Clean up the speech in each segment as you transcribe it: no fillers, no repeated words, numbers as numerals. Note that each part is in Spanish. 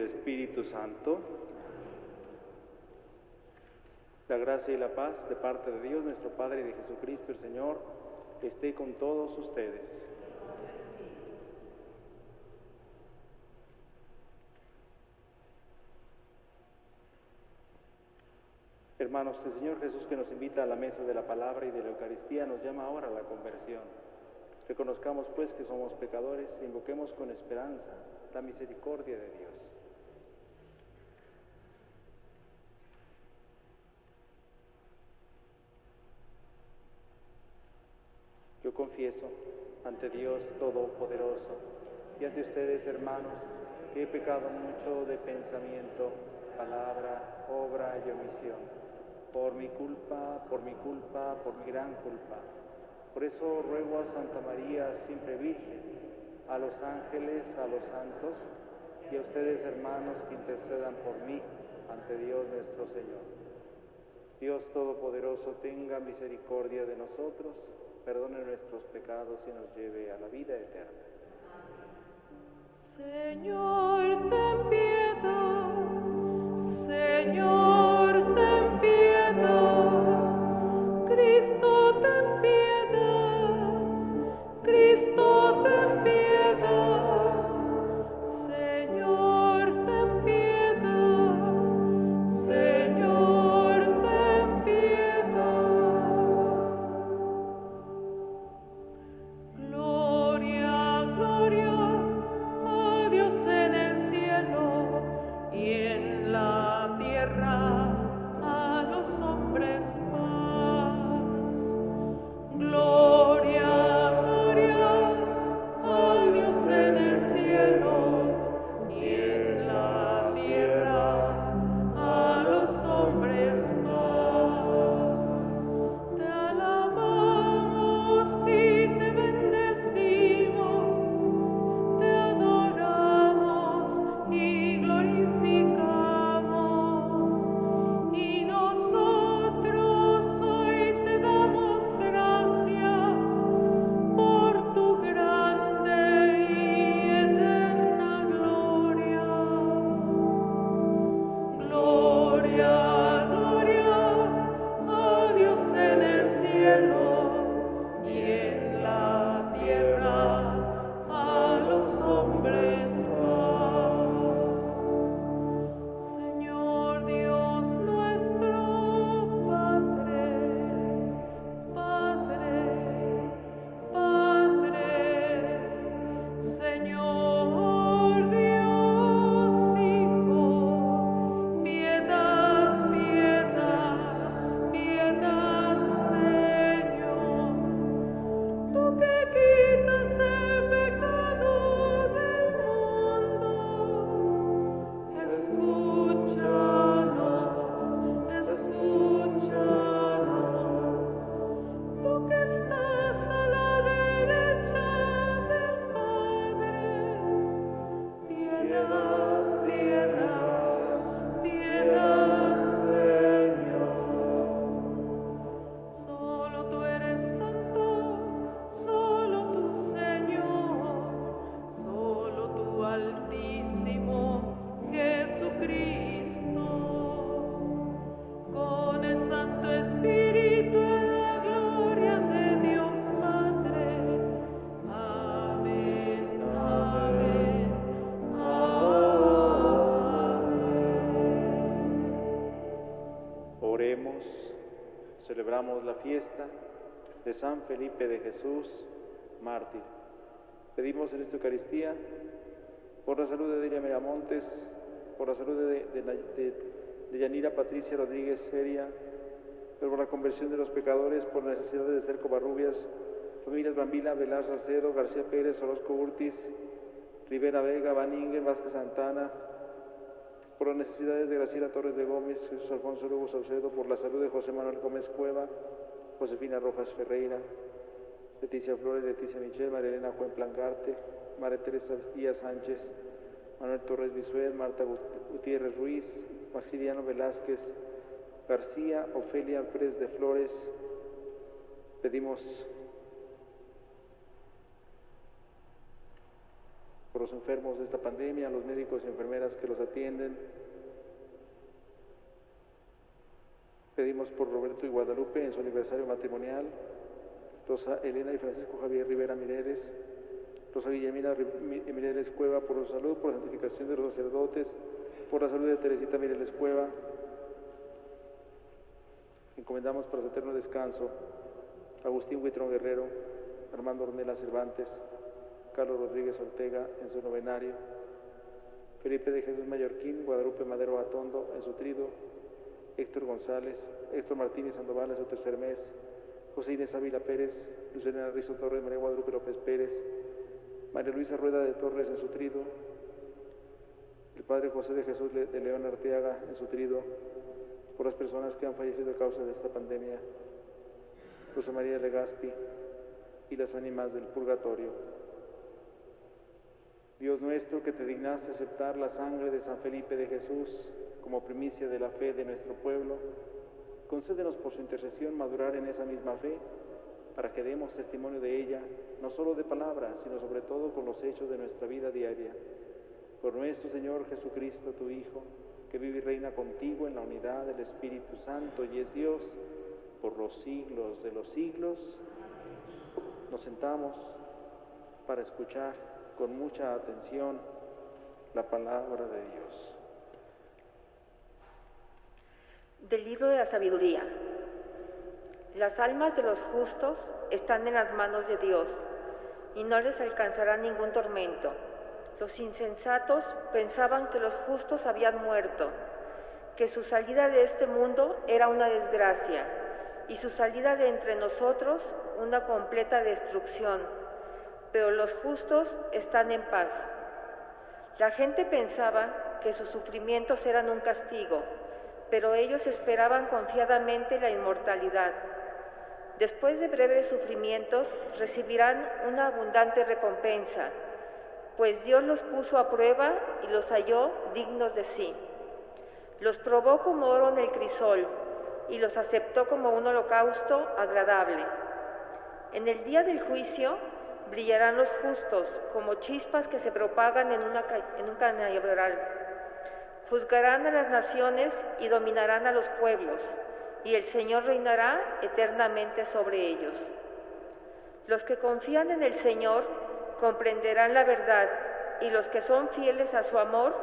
Espíritu Santo. La gracia y la paz de parte de Dios nuestro Padre y de Jesucristo el Señor esté con todos ustedes. Hermanos, el Señor Jesús, que nos invita a la mesa de la palabra y de la Eucaristía, nos llama ahora a la conversión. Reconozcamos pues que somos pecadores e invoquemos con esperanza la misericordia de Dios. Yo confieso ante Dios Todopoderoso y ante ustedes, hermanos, que he pecado mucho de pensamiento, palabra, obra y omisión. Por mi culpa, por mi gran culpa. Por eso ruego a Santa María, siempre Virgen, a los ángeles, a los santos y a ustedes, hermanos, que intercedan por mí ante Dios nuestro Señor. Dios Todopoderoso, tenga misericordia de nosotros, perdone nuestros pecados y nos lleve a la vida eterna. Señor, ten piedad. Señor, ten piedad. Cristo, ten piedad. Cristo, ten piedad. Señor, ten piedad. Señor, ten piedad. Gloria, gloria a Dios en el cielo y en la tierra a los hombres paz. Gloria, gloria a Dios en el cielo y en la tierra a los hombres paz. Te alabamos y te bendecimos, te adoramos y glorificamos, y nosotros hoy te damos gracias por tu grande y eterna gloria. Gloria, gloria a Dios en el cielo y en la tierra a los hombres paz. Señor Dios nuestro, Padre, Padre, Padre, Señor Dios Hijo, piedad, piedad, piedad, Señor. Tú que quitas el pecado del mundo, escúchanos, escúchanos. Tú que estás a la derecha del Padre, piedad, piedad, piedad, Señor. Solo tú eres santo, solo tú, Señor, solo tú, Altísimo Jesucristo, con el Santo Espíritu en la gloria de Dios Padre. Amén, amén, amén. Oremos, celebramos la fiesta de San Felipe de Jesús, mártir. Pedimos en esta Eucaristía por la salud de Delia Miramontes, por la salud de Yanira Patricia Rodríguez Feria, pero por la conversión de los pecadores, por la necesidad de Esther Covarrubias, familias Bambila, Velar Salcedo, García Pérez, Orozco Urtiz, Rivera Vega, Van Ingen, Vázquez Santana, por las necesidades de Graciela Torres de Gómez, Jesús Alfonso Lugo Saucedo, por la salud de José Manuel Gómez Cueva, Josefina Rojas Ferreira, Leticia Flores, Leticia Michel, María Elena Juan Plangarte, María Teresa Díaz Sánchez, Manuel Torres Bisuet, Marta Gutiérrez Ruiz, Maximiliano Velázquez García, Ofelia Pérez de Flores. Pedimos por los enfermos de esta pandemia, los médicos y enfermeras que los atienden. Pedimos por Roberto y Guadalupe en su aniversario matrimonial, Rosa Elena y Francisco Javier Rivera Mireles, Rosa Guillermina Mireles Cueva por su salud, por la santificación de los sacerdotes, por la salud de Teresita Mireles Cueva. Encomendamos para su eterno descanso Agustín Huitrón Guerrero, Armando Ornella Cervantes, Carlos Rodríguez Ortega en su novenario, Felipe de Jesús Mallorquín, Guadalupe Madero Atondo en su trido, Héctor González, Héctor Martínez Sandoval en su tercer mes, José Inés Ávila Pérez, Lucelena Rizo Torres, María Guadalupe López Pérez, María Luisa Rueda de Torres en su trido, el Padre José de Jesús de León Arteaga en su trido, por las personas que han fallecido a causa de esta pandemia, Rosa María Legazpi y las ánimas del purgatorio. Dios nuestro, que te dignaste aceptar la sangre de San Felipe de Jesús como primicia de la fe de nuestro pueblo, concédenos por su intercesión madurar en esa misma fe, para que demos testimonio de ella, no solo de palabras, sino sobre todo con los hechos de nuestra vida diaria. Por nuestro Señor Jesucristo, tu Hijo, que vive y reina contigo en la unidad del Espíritu Santo y es Dios por los siglos de los siglos. Nos sentamos para escuchar con mucha atención la palabra de Dios. Del libro de la sabiduría. Las almas de los justos están en las manos de Dios y no les alcanzará ningún tormento. Los insensatos pensaban que los justos habían muerto, que su salida de este mundo era una desgracia y su salida de entre nosotros una completa destrucción, pero los justos están en paz. La gente pensaba que sus sufrimientos eran un castigo, pero ellos esperaban confiadamente la inmortalidad. Después de breves sufrimientos recibirán una abundante recompensa, pues Dios los puso a prueba y los halló dignos de sí. Los probó como oro en el crisol y los aceptó como un holocausto agradable. En el día del juicio brillarán los justos como chispas que se propagan en un cañaveral. Juzgarán a las naciones y dominarán a los pueblos, y el Señor reinará eternamente sobre ellos. Los que confían en el Señor comprenderán la verdad, y los que son fieles a su amor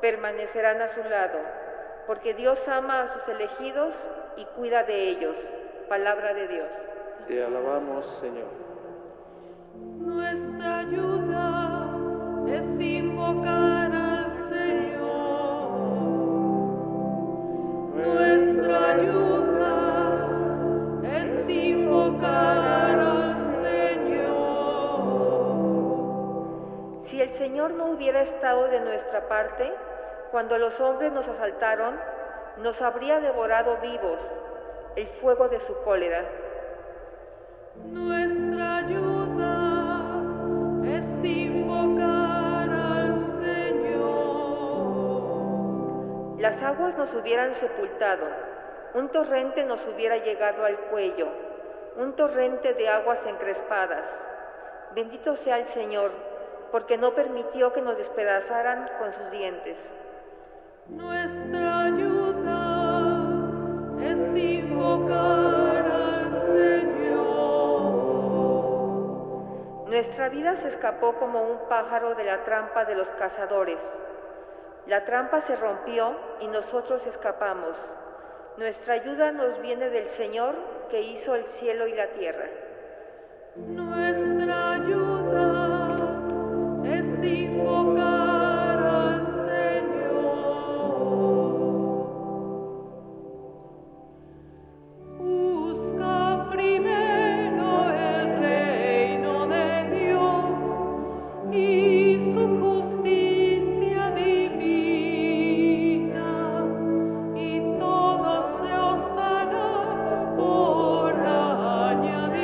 permanecerán a su lado, porque Dios ama a sus elegidos y cuida de ellos. Palabra de Dios. Te alabamos, Señor. Nuestra ayuda es invocar al Señor. Nuestra ayuda es invocar al Señor. Si el Señor no hubiera estado de nuestra parte, cuando los hombres nos asaltaron, nos habría devorado vivos el fuego de su cólera. Nuestra ayuda es invocar al Señor. Las aguas nos hubieran sepultado, un torrente nos hubiera llegado al cuello, un torrente de aguas encrespadas. Bendito sea el Señor, porque no permitió que nos despedazaran con sus dientes. Nuestra ayuda es invocar al Señor. Nuestra vida se escapó como un pájaro de la trampa de los cazadores. La trampa se rompió y nosotros escapamos. Nuestra ayuda nos viene del Señor que hizo el cielo y la tierra. Nuestra ayuda es invocar al Señor. Busca primero el reino de Dios y su justicia divina, y todo se os dará por añadidura.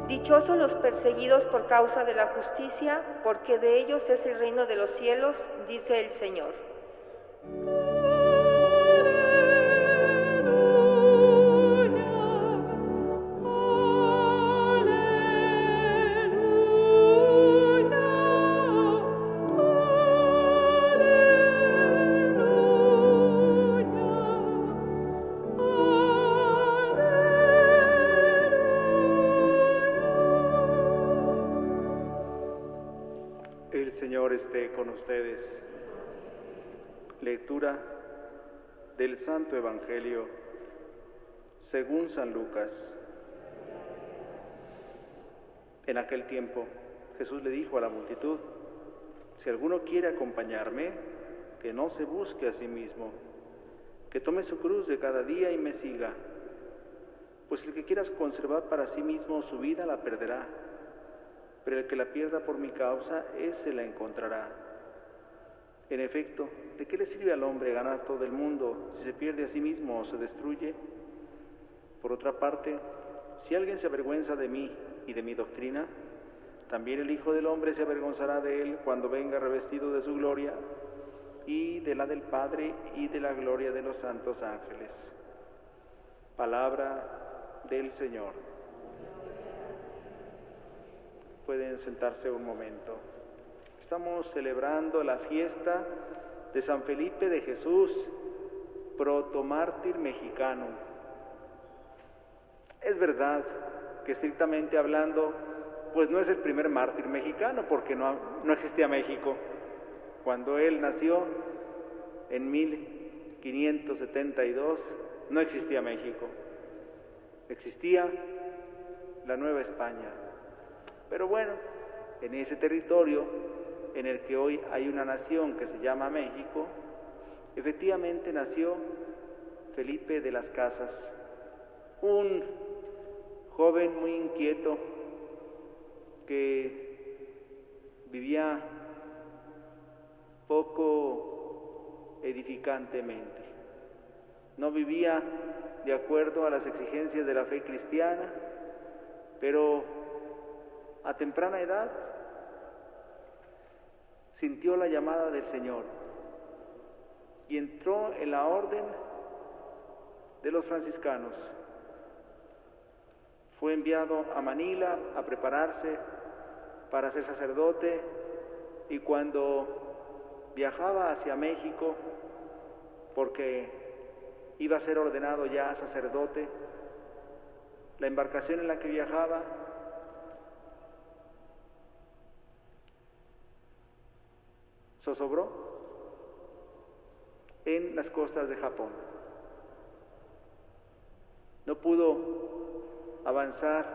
Dichosos los perseguidos por causa de la justicia, porque de ellos es el reino de los cielos, dice el Señor. Aleluya. Señor esté con ustedes. Lectura del Santo Evangelio según San Lucas. En aquel tiempo, Jesús le dijo a la multitud: si alguno quiere acompañarme, que no se busque a sí mismo, que tome su cruz de cada día y me siga. Pues el que quiera conservar para sí mismo su vida la perderá, pero el que la pierda por mi causa, ese la encontrará. En efecto, ¿de qué le sirve al hombre ganar todo el mundo si se pierde a sí mismo o se destruye? Por otra parte, si alguien se avergüenza de mí y de mi doctrina, también el Hijo del Hombre se avergonzará de él cuando venga revestido de su gloria y de la del Padre y de la gloria de los santos ángeles. Palabra del Señor. Pueden sentarse un momento. Estamos celebrando la fiesta de San Felipe de Jesús, protomártir mexicano. Es verdad que estrictamente hablando, pues no es el primer mártir mexicano, porque no existía México. Cuando él nació en 1572, no existía México. Existía la Nueva España. Pero bueno, en ese territorio en el que hoy hay una nación que se llama México, efectivamente nació Felipe de las Casas, un joven muy inquieto que vivía poco edificantemente. No vivía de acuerdo a las exigencias de la fe cristiana, pero a temprana edad sintió la llamada del Señor y entró en la orden de los franciscanos. Fue enviado a Manila a prepararse para ser sacerdote, y cuando viajaba hacia México, porque iba a ser ordenado ya sacerdote, la embarcación en la que viajaba zozobró en las costas de Japón. No pudo avanzar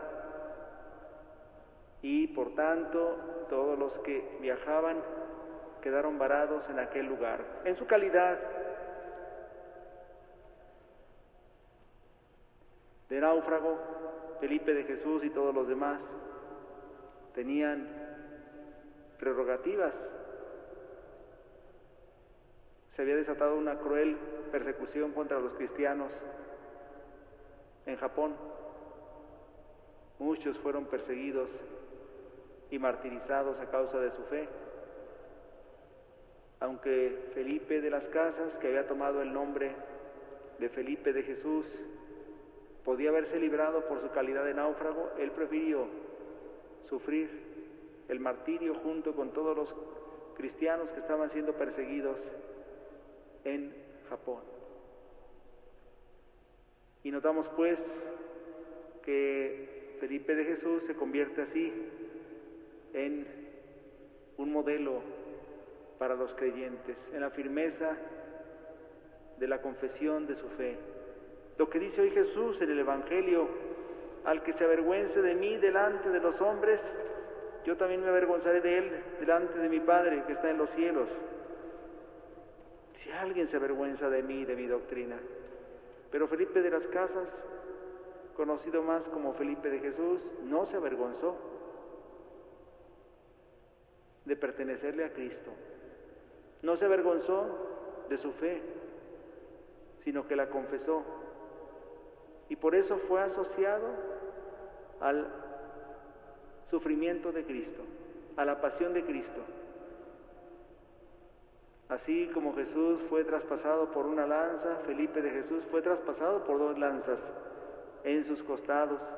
y por tanto todos los que viajaban quedaron varados en aquel lugar. En su calidad de náufrago, Felipe de Jesús y todos los demás tenían prerrogativas. Se había desatado una cruel persecución contra los cristianos en Japón. Muchos fueron perseguidos y martirizados a causa de su fe. Aunque Felipe de las Casas, que había tomado el nombre de Felipe de Jesús, podía haberse librado por su calidad de náufrago, él prefirió sufrir el martirio junto con todos los cristianos que estaban siendo perseguidos en Japón. Y notamos pues que Felipe de Jesús se convierte así en un modelo para los creyentes, en la firmeza de la confesión de su fe. Lo que dice hoy Jesús en el Evangelio: al que se avergüence de mí delante de los hombres, yo también me avergonzaré de él delante de mi Padre que está en los cielos. Si alguien se avergüenza de mí y de mi doctrina. Pero Felipe de las Casas, conocido más como Felipe de Jesús, no se avergonzó de pertenecerle a Cristo. No se avergonzó de su fe, sino que la confesó. Y por eso fue asociado al sufrimiento de Cristo, a la pasión de Cristo. Así como Jesús fue traspasado por una lanza, Felipe de Jesús fue traspasado por 2 lanzas en sus costados.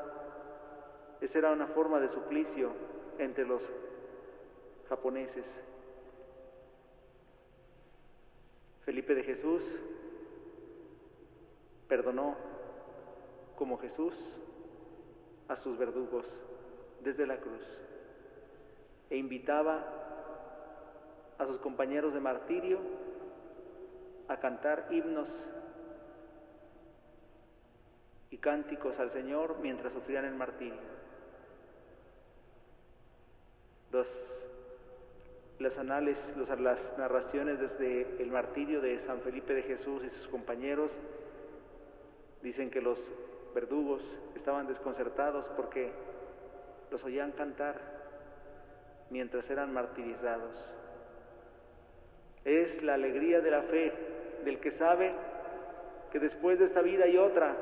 Esa era una forma de suplicio entre los japoneses. Felipe de Jesús perdonó como Jesús a sus verdugos desde la cruz e invitaba a sus compañeros de martirio a cantar himnos y cánticos al Señor mientras sufrían el martirio. Las narraciones desde el martirio de San Felipe de Jesús y sus compañeros dicen que los verdugos estaban desconcertados porque los oían cantar mientras eran martirizados. Es la alegría de la fe del que sabe que después de esta vida hay otra,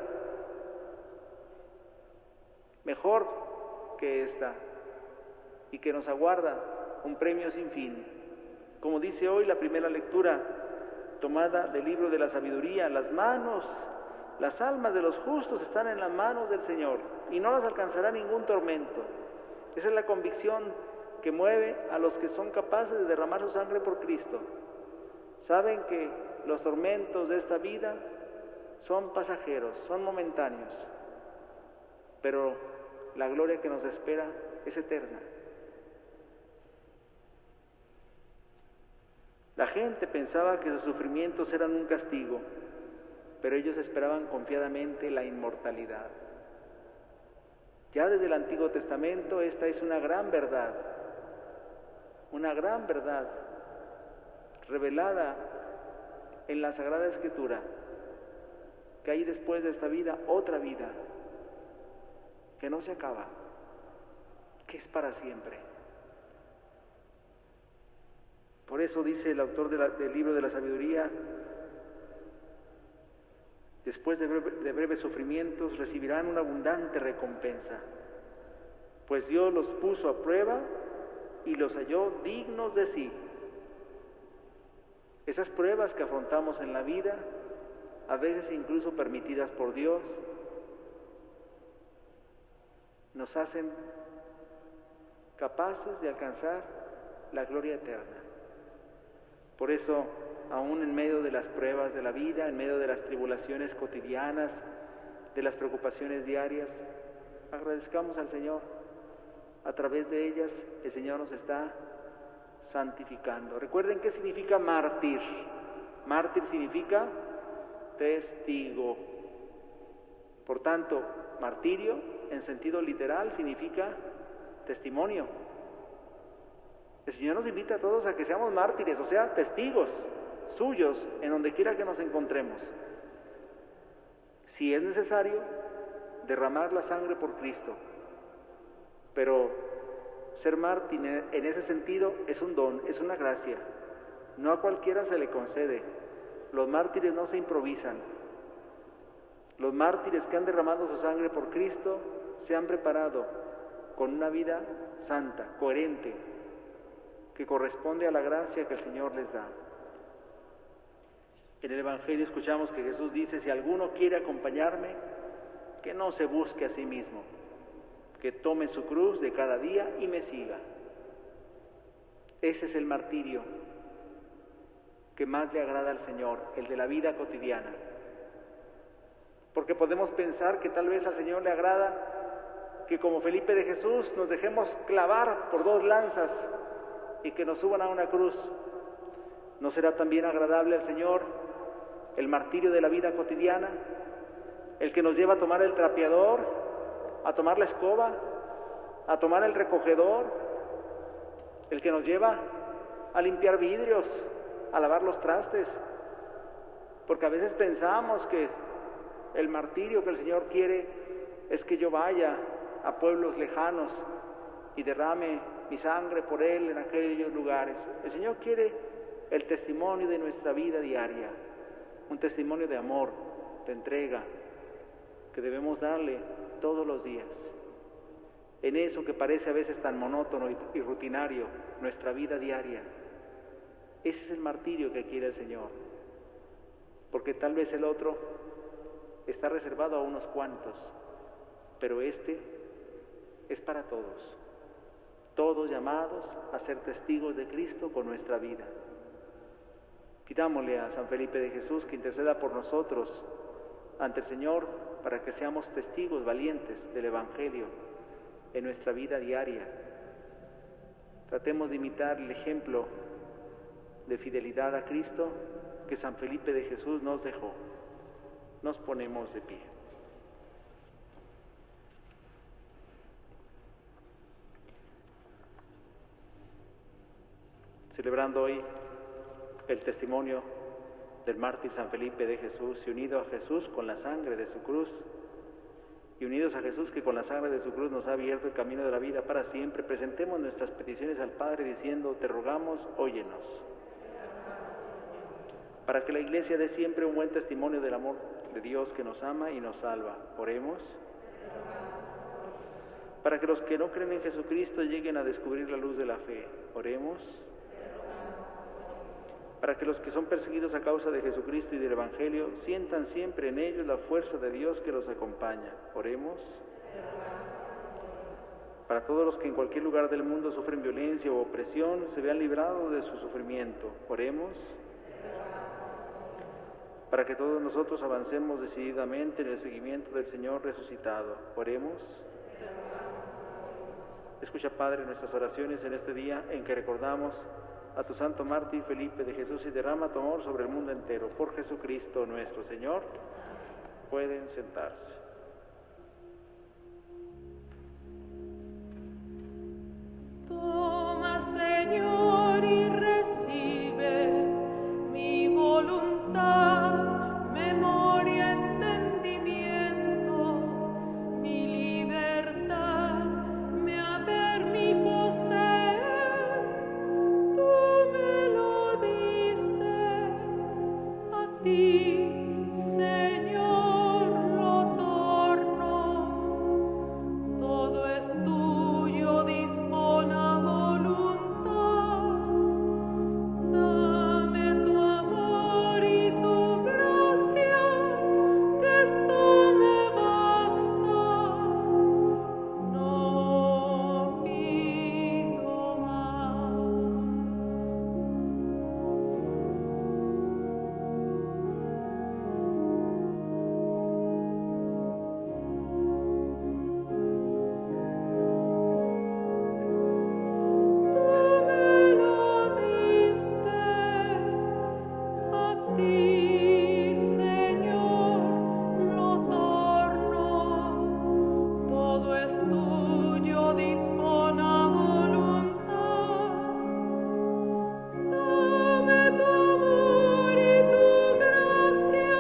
mejor que esta, y que nos aguarda un premio sin fin. Como dice hoy la primera lectura tomada del libro de la sabiduría, las almas de los justos están en las manos del Señor y no las alcanzará ningún tormento. Esa es la convicción que mueve a los que son capaces de derramar su sangre por Cristo. Saben que los tormentos de esta vida son pasajeros, son momentáneos, pero la gloria que nos espera es eterna. La gente pensaba que sus sufrimientos eran un castigo, pero ellos esperaban confiadamente la inmortalidad. Ya desde el Antiguo Testamento esta es una gran verdad revelada en la Sagrada Escritura, que hay después de esta vida otra vida, que no se acaba, que es para siempre. Por eso dice el autor del libro de la sabiduría: después de breves sufrimientos recibirán una abundante recompensa, pues Dios los puso a prueba y los halló dignos de sí. Esas pruebas que afrontamos en la vida, a veces incluso permitidas por Dios, nos hacen capaces de alcanzar la gloria eterna. Por eso, aún en medio de las pruebas de la vida, en medio de las tribulaciones cotidianas, de las preocupaciones diarias, agradezcamos al Señor. A través de ellas, el Señor nos está santificando. Recuerden qué significa mártir. Mártir significa testigo. Por tanto, martirio, en sentido literal, significa testimonio. El Señor nos invita a todos a que seamos mártires, o sea, testigos suyos en donde quiera que nos encontremos. Si es necesario, derramar la sangre por Cristo. Pero ser mártir en ese sentido es un don, es una gracia. No a cualquiera se le concede. Los mártires no se improvisan. Los mártires que han derramado su sangre por Cristo se han preparado con una vida santa, coherente, que corresponde a la gracia que el Señor les da. En el Evangelio escuchamos que Jesús dice: si alguno quiere acompañarme, que no se busque a sí mismo, que tome su cruz de cada día y me siga. Ese es el martirio que más le agrada al Señor, el de la vida cotidiana. Porque podemos pensar que tal vez al Señor le agrada que, como Felipe de Jesús, nos dejemos clavar por 2 lanzas y que nos suban a una cruz. ¿No será también agradable al Señor el martirio de la vida cotidiana? El que nos lleva a tomar el trapeador, a tomar la escoba, a tomar el recogedor, el que nos lleva a limpiar vidrios, a lavar los trastes, porque a veces pensamos que el martirio que el Señor quiere es que yo vaya a pueblos lejanos y derrame mi sangre por Él en aquellos lugares. El Señor quiere el testimonio de nuestra vida diaria, un testimonio de amor, de entrega, que debemos darle todos los días. En eso que parece a veces tan monótono y rutinario, nuestra vida diaria. Ese es el martirio que quiere el Señor, porque tal vez el otro está reservado a unos cuantos, pero este es para todos, todos llamados a ser testigos de Cristo con nuestra vida. Pidámosle a San Felipe de Jesús que interceda por nosotros ante el Señor para que seamos testigos valientes del Evangelio en nuestra vida diaria. Tratemos de imitar el ejemplo de fidelidad a Cristo que San Felipe de Jesús nos dejó. Nos ponemos de pie. Celebrando hoy el testimonio del mártir San Felipe de Jesús y unido a Jesús con la sangre de su cruz, y unidos a Jesús que con la sangre de su cruz nos ha abierto el camino de la vida para siempre, presentemos nuestras peticiones al Padre diciendo: te rogamos, óyenos. Para que la Iglesia dé siempre un buen testimonio del amor de Dios que nos ama y nos salva, oremos. Para que los que no creen en Jesucristo lleguen a descubrir la luz de la fe, oremos. Para que los que son perseguidos a causa de Jesucristo y del Evangelio sientan siempre en ellos la fuerza de Dios que los acompaña, oremos. Para todos los que en cualquier lugar del mundo sufren violencia o opresión, se vean librados de su sufrimiento, oremos. Para que todos nosotros avancemos decididamente en el seguimiento del Señor resucitado, oremos. Escucha, Padre, nuestras oraciones en este día en que recordamos a tu santo mártir Felipe de Jesús y derrama tu amor sobre el mundo entero. Por Jesucristo nuestro Señor. Pueden sentarse. Toma, Señor, y recibe mi voluntad, memoria, entendimiento, mi libertad, mi haber, mi poseer. Tú me lo diste, a ti, Señor, lo torno. Todo es tuyo, dispone a voluntad. Dame tu amor y tu gracia, que esto me basta. No pido más. Tú me lo diste, a ti, Señor, lo torno. Todo es tuyo, dispone a voluntad. Dame tu amor y tu gracia,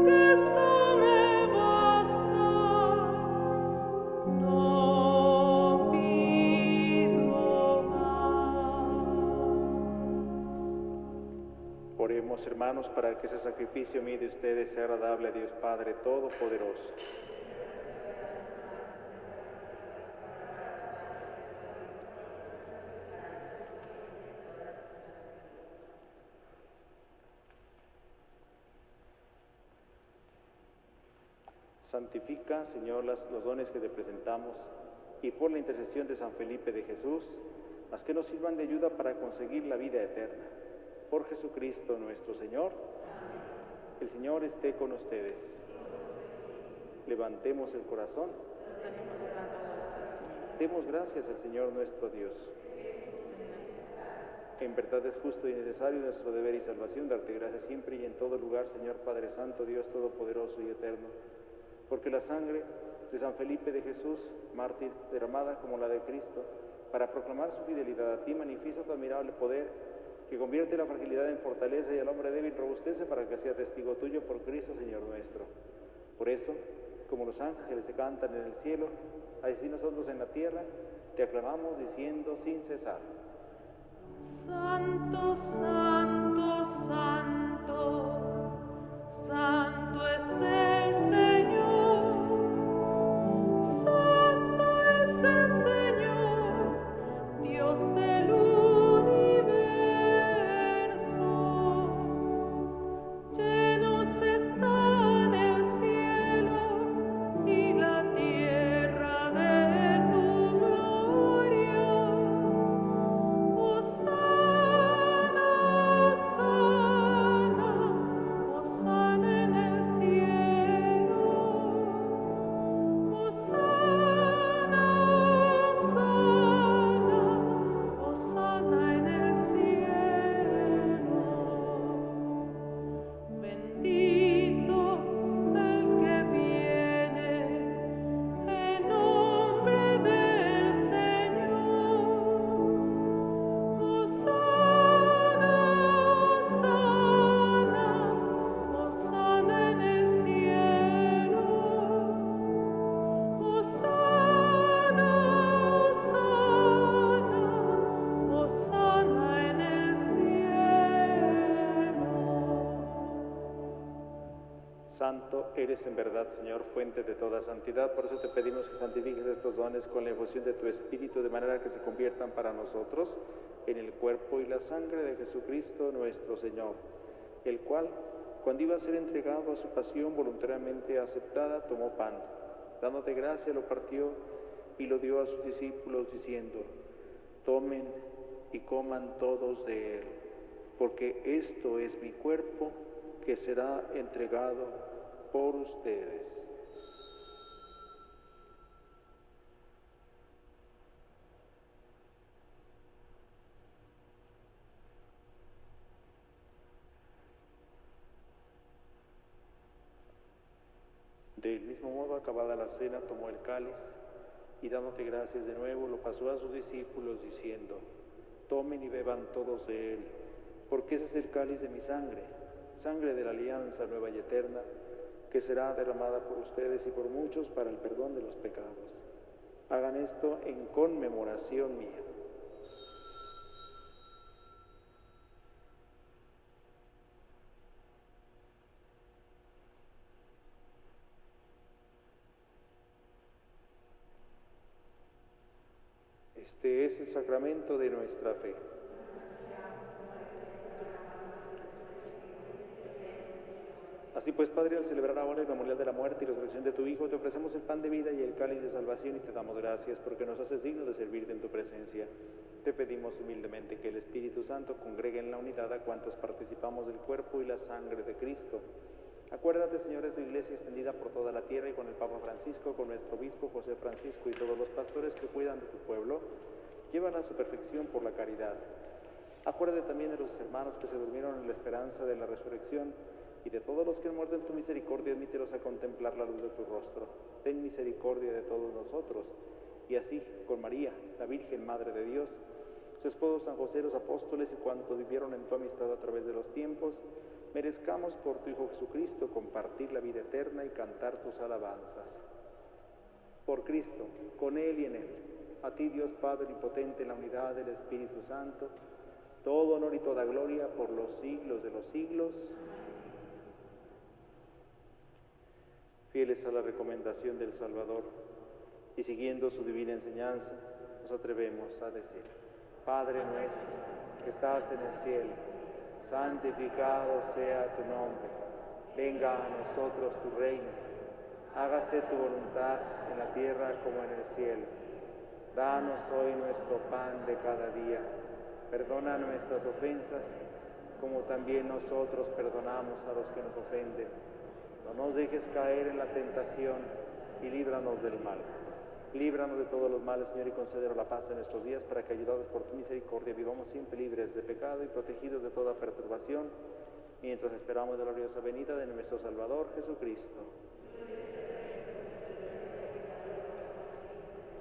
que esto me basta. No pido más. Oremos, hermanos, para que ese sacrificio mío de ustedes sea agradable a Dios Padre Todopoderoso. Santifica, Señor, los dones que te presentamos y por la intercesión de San Felipe de Jesús, haz que nos sirvan de ayuda para conseguir la vida eterna. Por Jesucristo nuestro Señor. El Señor esté con ustedes. Levantemos el corazón. Demos gracias al Señor nuestro Dios. En verdad es justo y necesario nuestro deber y salvación darte gracias siempre y en todo lugar, Señor Padre Santo, Dios Todopoderoso y Eterno, porque la sangre de San Felipe de Jesús, mártir, derramada como la de Cristo, para proclamar su fidelidad a ti, manifiesta tu admirable poder, que convierte la fragilidad en fortaleza y al hombre débil robustece para que sea testigo tuyo por Cristo, Señor nuestro. Por eso, como los ángeles se cantan en el cielo, así nosotros en la tierra te aclamamos diciendo sin cesar: Santo, santo, santo, santo es el Señor, santo es el Señor, Dios del universo. Llenos están el cielo y la tierra de tu gloria. Hosana, Hosana, Hosana en el cielo. Hosana, Hosana, Santo eres en verdad, Señor, fuente de toda santidad. Por eso te pedimos que santifiques estos dones con la efusión de tu Espíritu, de manera que se conviertan para nosotros en el cuerpo y la sangre de Jesucristo nuestro Señor, el cual, cuando iba a ser entregado a su pasión voluntariamente aceptada, tomó pan. Dándote gracia, lo partió y lo dio a sus discípulos, diciendo: tomen y coman todos de él, porque esto es mi cuerpo, que será entregado por ustedes. Del mismo modo, acabada la cena, tomó el cáliz y, dándote gracias de nuevo, lo pasó a sus discípulos, diciendo: tomen y beban todos de él, porque ese es el cáliz de mi sangre, sangre de la alianza nueva y eterna, que será derramada por ustedes y por muchos para el perdón de los pecados. Hagan esto en conmemoración mía. Este es el sacramento de nuestra fe. Así pues, Padre, al celebrar ahora el memorial de la muerte y resurrección de tu Hijo, te ofrecemos el pan de vida y el cáliz de salvación y te damos gracias porque nos haces dignos de servirte en tu presencia. Te pedimos humildemente que el Espíritu Santo congregue en la unidad a cuantos participamos del cuerpo y la sangre de Cristo. Acuérdate, Señor, de tu Iglesia extendida por toda la tierra y con el Papa Francisco, con nuestro obispo José Francisco y todos los pastores que cuidan de tu pueblo, llévala a su perfección por la caridad. Acuérdate también de los hermanos que se durmieron en la esperanza de la resurrección y de todos los que han muerto en tu misericordia, admítelos a contemplar la luz de tu rostro. Ten misericordia de todos nosotros, y así, con María, la Virgen Madre de Dios, su esposo San José, los apóstoles y cuantos vivieron en tu amistad a través de los tiempos, merezcamos por tu Hijo Jesucristo compartir la vida eterna y cantar tus alabanzas. Por Cristo, con Él y en Él, a ti Dios Padre Omnipotente, en la unidad del Espíritu Santo, todo honor y toda gloria por los siglos de los siglos. Fieles a la recomendación del Salvador y siguiendo su divina enseñanza, nos atrevemos a decir: Padre nuestro, que estás en el cielo, santificado sea tu nombre, venga a nosotros tu reino, hágase tu voluntad en la tierra como en el cielo. Danos hoy nuestro pan de cada día, perdona nuestras ofensas, como también nosotros perdonamos a los que nos ofenden. No nos dejes caer en la tentación y líbranos del mal. Líbranos de todos los males, Señor, y concédenos la paz en nuestros días, para que, ayudados por tu misericordia, vivamos siempre libres de pecado y protegidos de toda perturbación, mientras esperamos de la gloriosa venida de nuestro Salvador Jesucristo.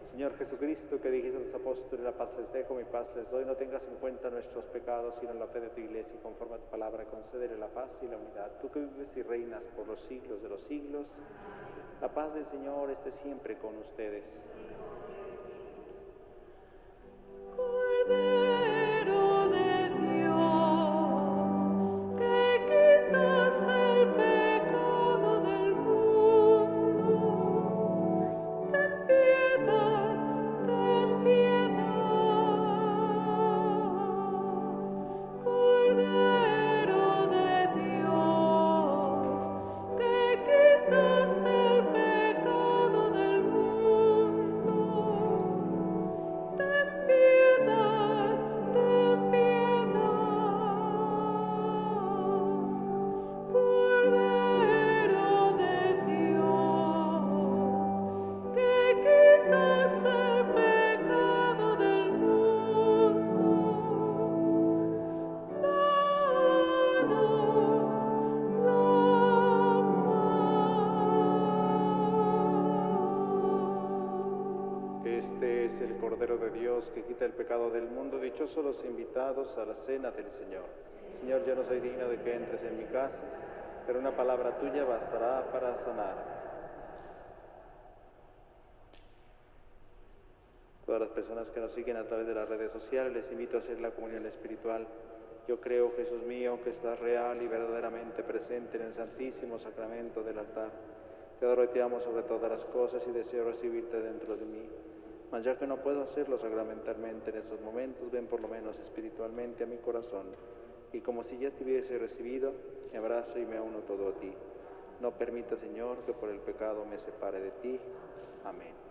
Señor Jesucristo, que dijiste a tus apóstoles: la paz les dejo, mi paz les doy, no tengas en cuenta nuestros pecados, sino la fe de tu Iglesia, y conforme a tu palabra concédele la paz y la unidad. Tú que vives y reinas por los siglos de los siglos, la paz del Señor esté siempre con ustedes. Cordero de Dios, que quitas el pecado del mundo, ten piedad, ten piedad. Cordero de Dios, que quitas el pecado del mundo, ten piedad, ten piedad. Cordero de Dios, que quitas el pecado del mundo, danos la paz. Este es el Cordero de Dios que quita el pecado del mundo. Dichosos los invitados a la cena del Señor. Señor, yo no soy digno de que entres en mi casa, pero una palabra tuya bastará para sanar. Todas las personas que nos siguen a través de las redes sociales, les invito a hacer la comunión espiritual. Yo creo, Jesús mío, que estás real y verdaderamente presente en el Santísimo Sacramento del altar. Te adoro y te amo sobre todas las cosas y deseo recibirte dentro de mí. Mas ya que no puedo hacerlo sacramentalmente en estos momentos, ven por lo menos espiritualmente a mi corazón. Y como si ya te hubiese recibido, me abrazo y me uno todo a ti. No permita, Señor, que por el pecado me separe de ti. Amén.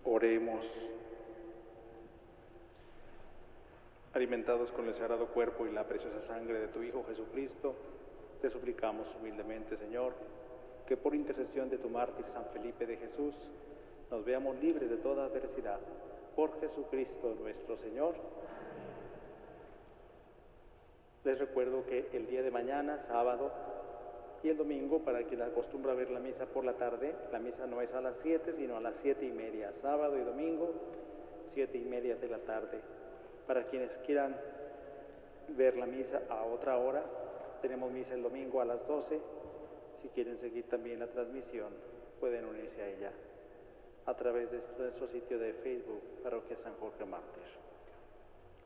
Oremos. Alimentados con el sagrado cuerpo y la preciosa sangre de tu Hijo Jesucristo, te suplicamos humildemente, Señor, que por intercesión de tu mártir San Felipe de Jesús, nos veamos libres de toda adversidad. Por Jesucristo nuestro Señor. Les recuerdo que el día de mañana, sábado, y el domingo, para quien acostumbra ver la misa por la tarde, la misa no es a las 7, sino a las 7:30. Sábado y domingo, 7:30 de la tarde. Para quienes quieran ver la misa a otra hora, tenemos misa el domingo a las 12. Si quieren seguir también la transmisión, pueden unirse a ella a través de nuestro sitio de Facebook, Parroquia San Jorge Mártir.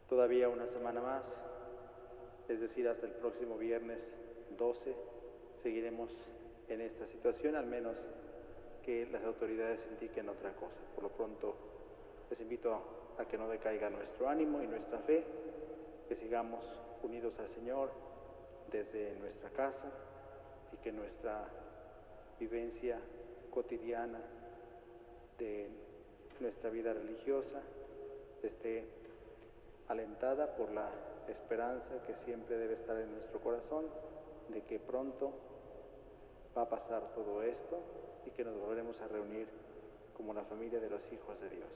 Todavía una semana más, es decir, hasta el próximo viernes 12, seguiremos en esta situación, al menos que las autoridades indiquen otra cosa. Por lo pronto, les invito a que no decaiga nuestro ánimo y nuestra fe, que sigamos unidos al Señor desde nuestra casa y que nuestra vivencia cotidiana de nuestra vida religiosa esté alentada por la esperanza que siempre debe estar en nuestro corazón de que pronto va a pasar todo esto y que nos volveremos a reunir como la familia de los hijos de Dios.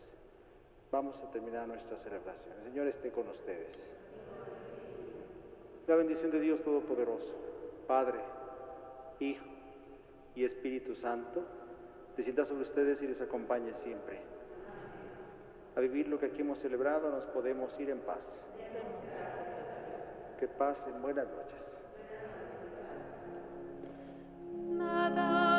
Vamos a terminar nuestra celebración. El Señor esté con ustedes. La bendición de Dios Todopoderoso, Padre, Hijo y Espíritu Santo, descienda sobre ustedes y les acompañe siempre. A vivir lo que aquí hemos celebrado nos podemos ir en paz. Que pasen buenas noches. Nada